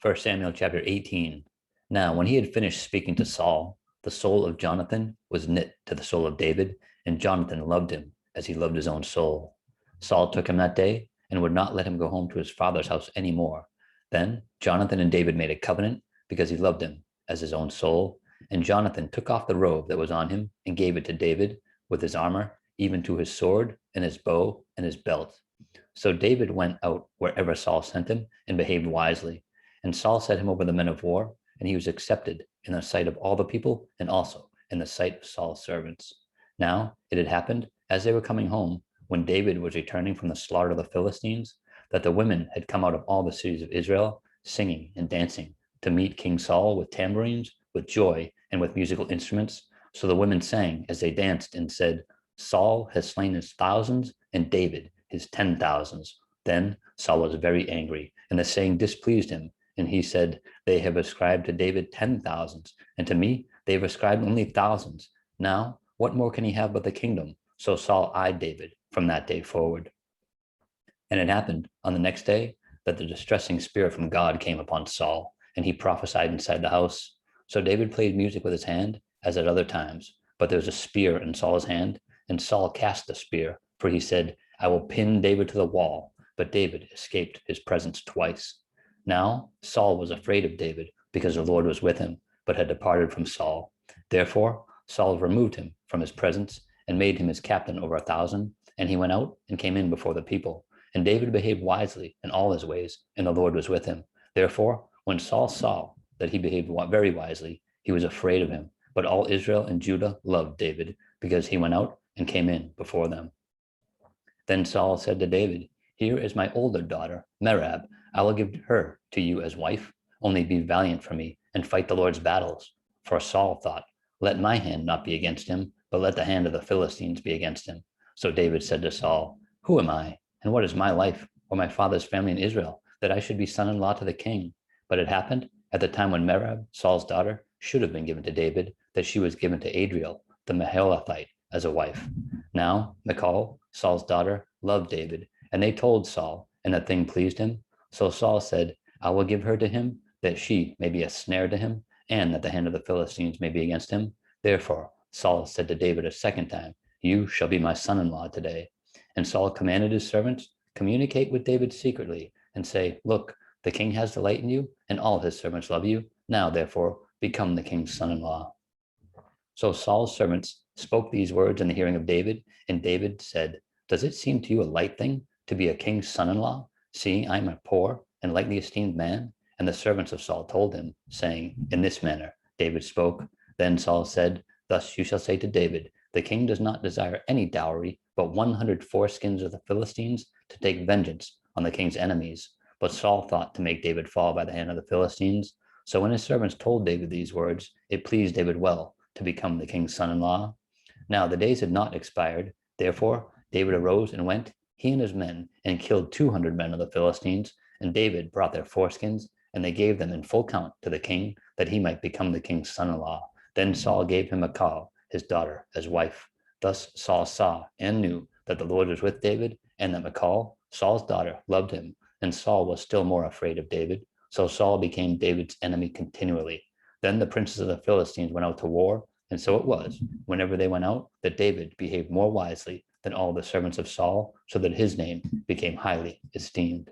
1 Samuel chapter 18. Now, when he had finished speaking to Saul, the soul of Jonathan was knit to the soul of David, and Jonathan loved him as he loved his own soul. Saul took him that day and would not let him go home to his father's house any more. Then Jonathan and David made a covenant because he loved him as his own soul. And Jonathan took off the robe that was on him and gave it to David with his armor, even to his sword and his bow and his belt. So David went out wherever Saul sent him and behaved wisely. And Saul set him over the men of war, and he was accepted in the sight of all the people and also in the sight of Saul's servants. Now it had happened, as they were coming home, when David was returning from the slaughter of the Philistines, that the women had come out of all the cities of Israel, singing and dancing, to meet King Saul with tambourines, with joy, and with musical instruments. So the women sang as they danced and said, Saul has slain his thousands, and David his 10,000s. Then Saul was very angry, and the saying displeased him. And he said, they have ascribed to David 10,000s, and to me they have ascribed only thousands. Now, what more can he have but the kingdom? So Saul eyed David from that day forward. And it happened on the next day that the distressing spirit from God came upon Saul, and he prophesied inside the house. So David played music with his hand, as at other times, but there was a spear in Saul's hand, and Saul cast the spear, for he said, I will pin David to the wall. But David escaped his presence twice. Now Saul was afraid of David because the Lord was with him, but had departed from Saul. Therefore Saul removed him from his presence and made him his captain over 1,000. And he went out and came in before the people. And David behaved wisely in all his ways, and the Lord was with him. Therefore, when Saul saw that he behaved very wisely, he was afraid of him. But all Israel and Judah loved David because he went out and came in before them. Then Saul said to David, here is my older daughter, Merab. I will give her to you as wife. Only be valiant for me and fight the Lord's battles. For Saul thought, let my hand not be against him, but let the hand of the Philistines be against him. So David said to Saul, who am I, and what is my life or my father's family in Israel, that I should be son-in-law to the king? But it happened at the time when Merab, Saul's daughter, should have been given to David, that she was given to Adriel, the Mahalathite, as a wife. Now Michal, Saul's daughter, loved David, and they told Saul, and the thing pleased him. So Saul said, I will give her to him, that she may be a snare to him, and that the hand of the Philistines may be against him. Therefore Saul said to David a second time, you shall be my son-in-law today. And Saul commanded his servants, communicate with David secretly, and say, look, the king has delight in you, and all his servants love you. Now, therefore, become the king's son-in-law. So Saul's servants spoke these words in the hearing of David, and David said, does it seem to you a light thing to be a king's son-in-law, seeing I am a poor and lightly esteemed man? And the servants of Saul told him, saying, in this manner David spoke. Then Saul said, thus you shall say to David, the king does not desire any dowry, but 100 foreskins of the Philistines to take vengeance on the king's enemies. But Saul thought to make David fall by the hand of the Philistines. So when his servants told David these words, it pleased David well to become the king's son-in-law. Now the days had not expired. Therefore David arose and went, he and his men, and killed 200 men of the Philistines. And David brought their foreskins, and they gave them in full count to the king, that he might become the king's son-in-law. Then Saul gave him Michal, his daughter, as wife. Thus Saul saw and knew that the Lord was with David, and that Michal, Saul's daughter, loved him. And Saul was still more afraid of David. So Saul became David's enemy continually. Then the princes of the Philistines went out to war, and so it was, whenever they went out, that David behaved more wisely than all the servants of Saul, so that his name became highly esteemed.